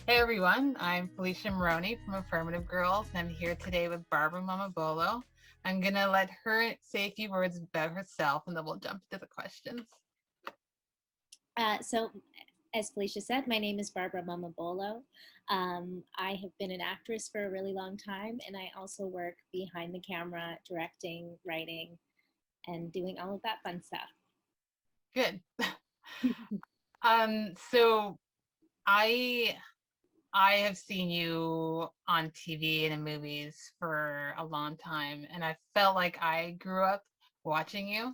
Hey everyone, I'm Felicia Maroney from Affirmative Girls, and I'm here today with Barbara Mamabolo. I'm gonna let her say a few words about herself and then we'll jump into the questions. So, as Felicia said, my name is Barbara Mamabolo. I have been an actress for a really long time, and I also work behind the camera, directing, writing, and doing all of that fun stuff. Good. So I I have seen you on TV and in movies for a long time, and I felt like I grew up watching you.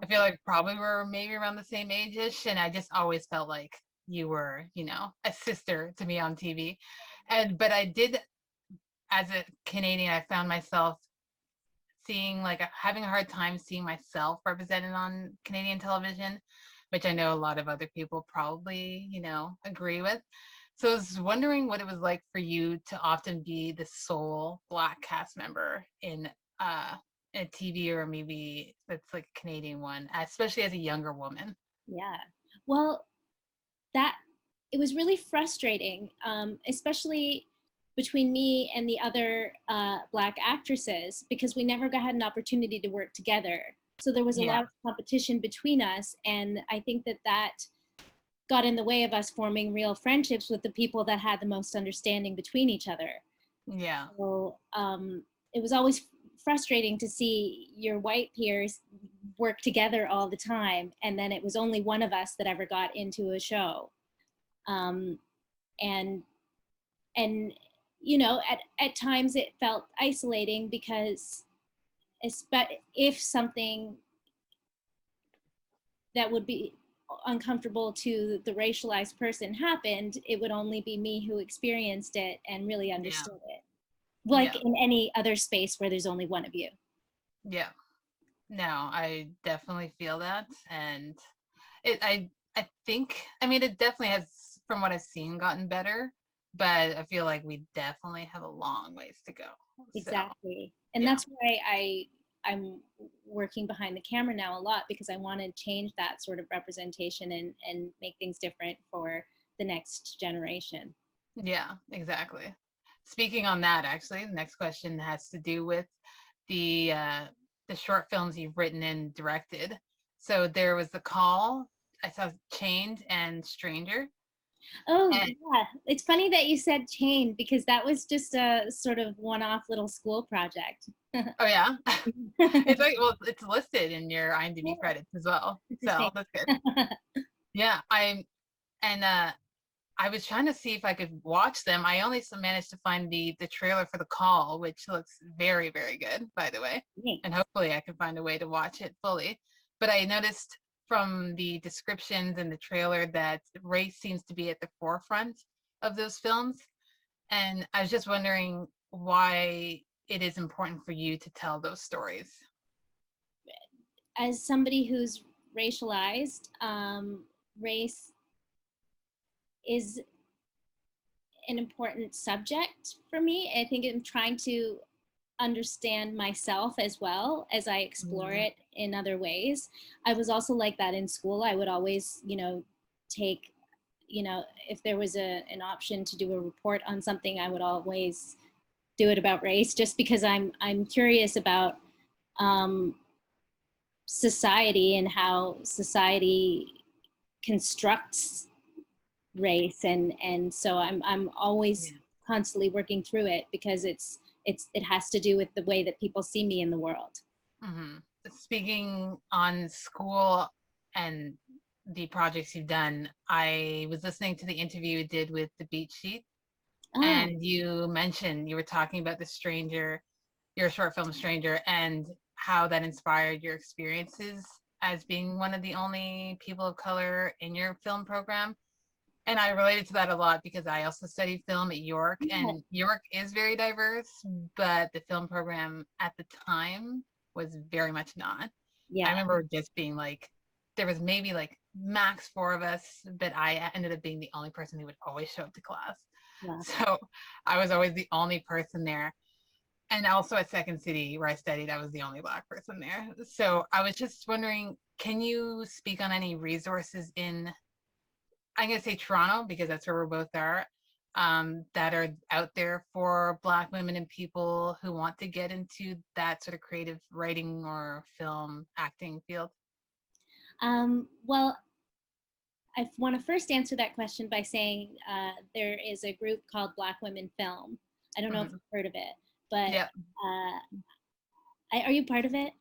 I feel Awesome. like probably we're maybe around the same age-ish, and I just always felt like you were, a sister to me on TV. But I did, as a Canadian, I found myself seeing like having a hard time seeing myself represented on Canadian television, which I know a lot of other people probably, agree with. So I was wondering what it was like for you to often be the sole Black cast member in uh, a TV or a movie that's like a Canadian one, especially as a younger woman. Yeah. Well, that it was really frustrating, especially between me and the other Black actresses, because we never had an opportunity to work together. So there was a Yeah, lot of competition between us, and I think that got in the way of us forming real friendships with the people that had the most understanding between each other. yeah, So it was always frustrating to see your white peers work together all the time, and then it was only one of us that ever got into a show. Um, and and at times it felt isolating because if something that would be uncomfortable to the racialized person happened, it would only be me who experienced it and really yeah, understood it. Like yeah, in any other space where there's only one of you. yeah. No, I definitely feel that, and I think, I mean, it definitely has, from what I've seen, gotten better, but I feel like we definitely have a long ways to go. So, Exactly. And yeah, that's why I'm working behind the camera now a lot, because I want to change that sort of representation and make things different for the next generation. yeah, exactly. Speaking on that, actually, the next question has to do with the uh the short films you've written and directed. So there was The Call, I saw Chained and Stranger. Oh, And yeah. It's funny that you said chain, because that was just a sort of one-off little school project. oh yeah. It's like, well, it's listed in your IMDb credits as well. It's a So shame. that's good. Yeah, and I was trying to see if I could watch them. I only managed to find the trailer for The Call, which looks very, very good, by the way. And Thanks. hopefully I can find a way to watch it fully. But I noticed from the descriptions and the trailer that race seems to be at the forefront of those films. And I was just wondering why it is important for you to tell those stories. As somebody who's racialized, race is an important subject for me. I think I'm trying to understand myself as well as I explore Mhm. it in other ways. I was also like that in school. I would always, take, if there was an option to do a report on something, I would always do it about race, just because I'm curious about um, society and how society constructs race, and so I'm always Yeah. constantly working through it, because it has to do with the way that people see me in the world. Hmm. Speaking on school and the projects you've done, I was listening to the interview you did with the Beat Sheet, Ah, and you mentioned you were talking about the Stranger, your short film Stranger, and how that inspired your experiences as being one of the only people of color in your film program. And I related to that a lot because I also studied film at York, yeah, and York is very diverse, but the film program at the time was very much not. I yeah, remember just being like, there was maybe like max four of us, but I ended up being the only person who would always show up to class. yeah. So I was always the only person there. And also at Second City, where I studied, I was the only Black person there. So I was just wondering, can you speak on any resources in, I'm going to say Toronto because that's where we both are, that are out there for Black women and people who want to get into that sort of creative writing or film acting field? Well, I want to first answer that question by saying there is a group called Black Women Film. I don't know if Hmm. you've heard of it, but Yeah. are you part of it?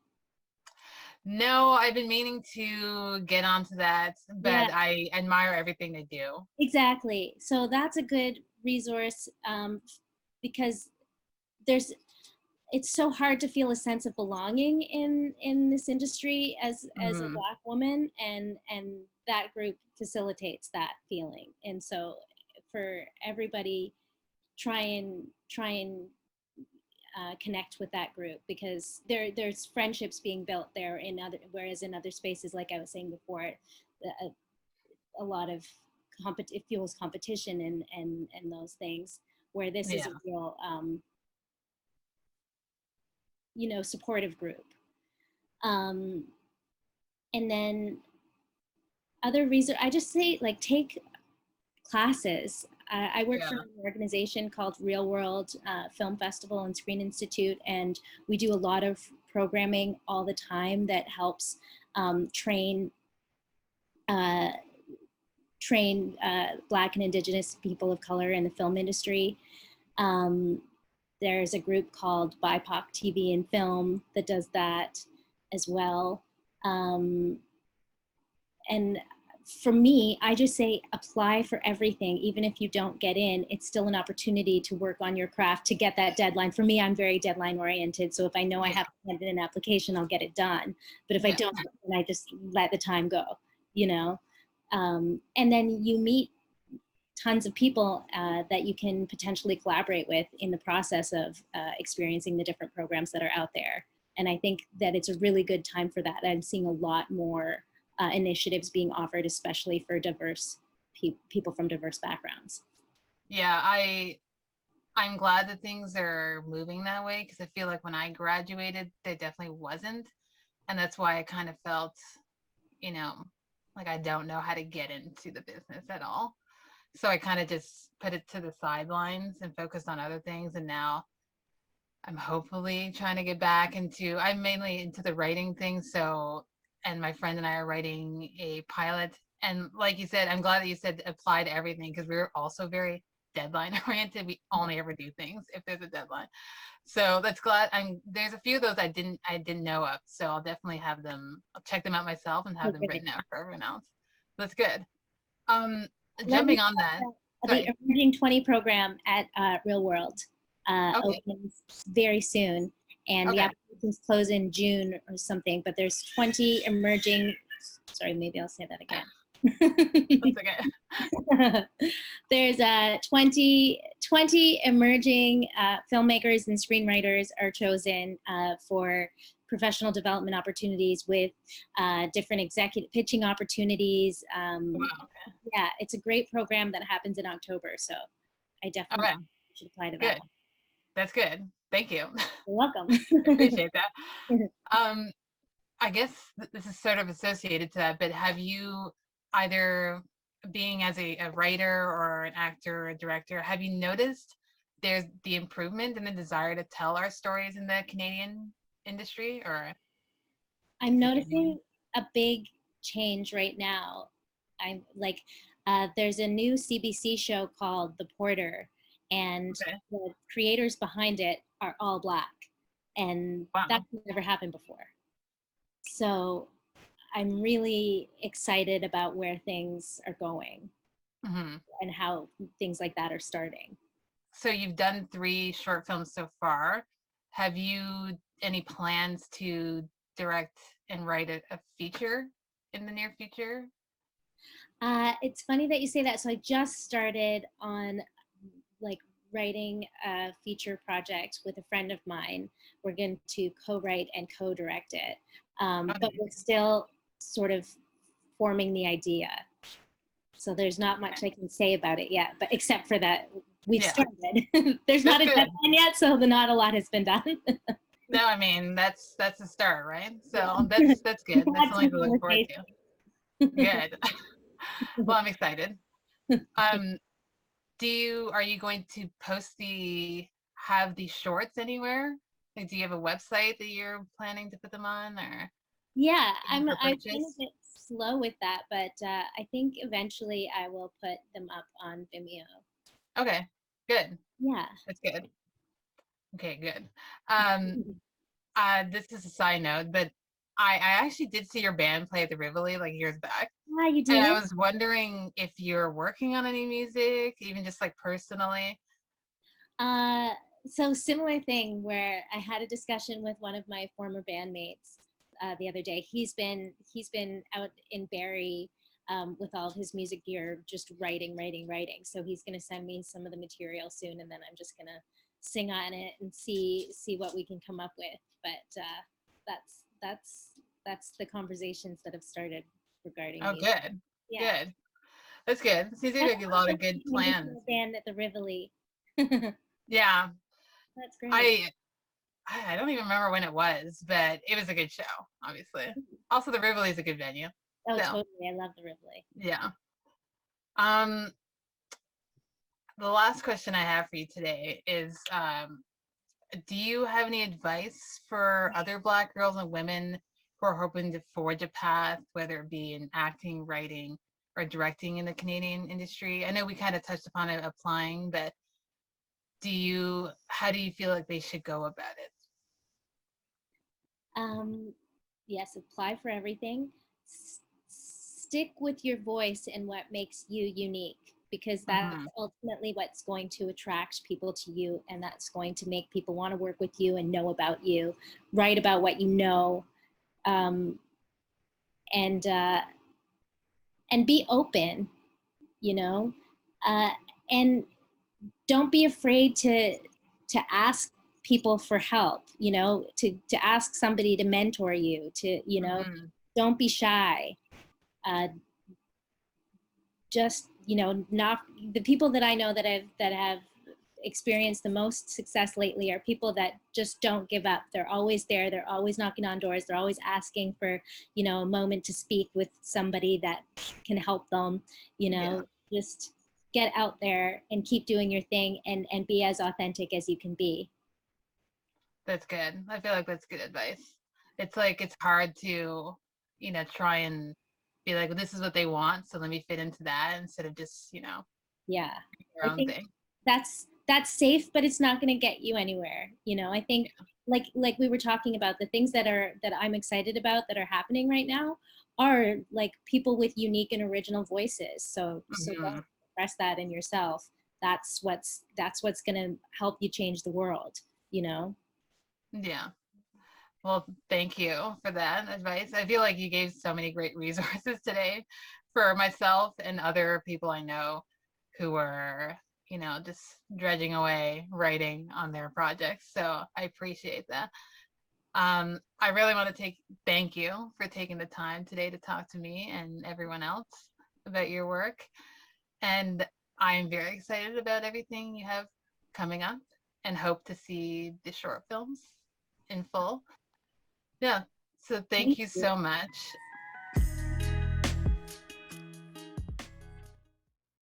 No, I've been meaning to get onto that, Yeah, but I admire everything they do. exactly. So that's a good resource because there's it's so hard to feel a sense of belonging in this industry as a Hmm. Black woman, and that group facilitates that feeling. And so for everybody, try and connect with that group, because there's friendships being built there in other, whereas in other spaces, like I was saying before, a lot of it fuels competition and those things, where this is a Yeah. real supportive group. um, and then other reason, I just say, like, take classes. I work for Yeah. an organization called Real World Film Festival and Screen Institute, and we do a lot of programming all the time that helps train uh, Black and Indigenous people of color in the film industry. Um, there's a group called BIPOC TV and Film that does that as well. Um, and for me, I just say apply for everything. Even if you don't get in, it's still an opportunity to work on your craft to get that deadline. For me, I'm very deadline oriented. So if I know I Yeah. have to send in an application, I'll get it done. But if I Yeah. don't, then I just let the time go, you know? And then you meet tons of people that you can potentially collaborate with in the process of experiencing the different programs that are out there. And I think that it's a really good time for that. I'm seeing a lot more initiatives being offered, especially for diverse people from diverse backgrounds. Yeah. I'm glad that things are moving that way because I feel like when I graduated, there definitely wasn't. And that's why I kind of felt, you know, like I don't know how to get into the business at all. So I kind of just put it to the sidelines and focused on other things. And now I'm hopefully trying to get back into, I'm mainly into the writing thing. So, and my friend and I are writing a pilot. And like you said, I'm glad that you said apply to everything because we're also very deadline oriented. We only ever do things if there's a deadline. So that's glad there's a few of those I didn't know of. So I'll definitely have them, I'll check them out myself and have them Okay. written out for everyone else. That's good. Um, Let me Jumping on that. the Sorry. Emerging 20 program at Real World Okay. opens very soon, and the Okay. applications close in June or something. But there's 20 emerging. Sorry, maybe I'll say that again. That's okay. There's 20 emerging filmmakers and screenwriters are chosen for professional development opportunities with different executive pitching opportunities. Wow. Yeah, it's a great program that happens in October. So I definitely Okay. should apply to that Good. one. That's good. Thank you. You're welcome. I appreciate that. Um, I guess this is sort of associated to that, but have you either being as a writer or an actor or a director, have you noticed there's the improvement and the desire to tell our stories in the Canadian industry or I'm the Canadian? noticing a big change right now. I'm like, there's a new CBC show called The Porter, and Okay. the creators behind it are all Black, and that's Wow. never happened before. So I'm really excited about where things are going Hmm. and how things like that are starting. So you've done 3 short films so far. Have you any plans to direct and write a feature in the near future? It's funny that you say that. So I just started on, like, writing a feature project with a friend of mine. We're going to co-write and co-direct it, Oh, but we're still sort of forming the idea. So there's not much I can say about it yet, but except for that we've yeah, started. There's not that's a good. deadline yet, so not a lot has been done. No, I mean that's a start, right? So Yeah. that's good. We've That's had something some to look forward to. conversations. Good. Well, I'm excited. Um, Are you going to have the shorts anywhere? Like, do you have a website that you're planning to put them on, or Yeah, even for I've been a purchase? bit slow with that, but I think eventually I will put them up on Vimeo. Okay, good. Yeah. That's good. Okay, good. Um, this is a side note, but I actually did see your band play at the Rivoli like years back. Ah, you And I did? was wondering if you're working on any music, even just like personally. Uh, so similar thing where I had a discussion with one of my former bandmates the other day. He's been out in Barrie with all of his music gear, just writing. So he's going to send me some of the material soon, and then I'm just going to sing on it and see what we can come up with. But that's that's that's the conversations that have started regarding Oh, music. good. Yeah, Good. That's good. Seems that's like a lot of awesome. good Maybe plans. for a band at the Rivoli. Yeah. That's great. I I don't even remember when it was, but it was a good show, obviously. Also, the Rivoli is a good venue. Oh, So, totally. I love the Rivoli. yeah. Um, the last question I have for you today is do you have any advice for other Black girls and women who are hoping to forge a path, whether it be in acting, writing, or directing in the Canadian industry? I know we kind of touched upon it applying, but how do you feel like they should go about it? Um, yes, apply for everything. Stick with your voice and what makes you unique, because that's Hmm. ultimately what's going to attract people to you, and that's going to make people want to work with you and know about you. Write about what you know, um, and be open. You know, uh, and don't be afraid to ask people for help, to ask somebody to mentor you, Hmm. don't be shy. uh, just, not the people that I know that have experienced the most success lately are people that just don't give up. They're always there, they're always knocking on doors, they're always asking for, a moment to speak with somebody that can help them. Yeah, Just get out there and keep doing your thing, and be as authentic as you can be. that's good. I feel like that's good advice. It's like it's hard to, try and be like, well, this is what they want, so let me fit into that instead of just, Yeah, your I own think thing. that's safe, but it's not going to get you anywhere. I think, Yeah. like we were talking about, the things that I'm excited about that are happening right now are like people with unique and original voices. So Hmm. don't express that in yourself. That's what's going to help you change the world. You know. Yeah. Well, thank you for that advice. I feel like you gave so many great resources today for myself and other people I know who are, just dredging away writing on their projects. So I appreciate that. I really want to thank you for taking the time today to talk to me and everyone else about your work. And I'm very excited about everything you have coming up and hope to see the short films in full. Yeah. So thank Thank you you. so much.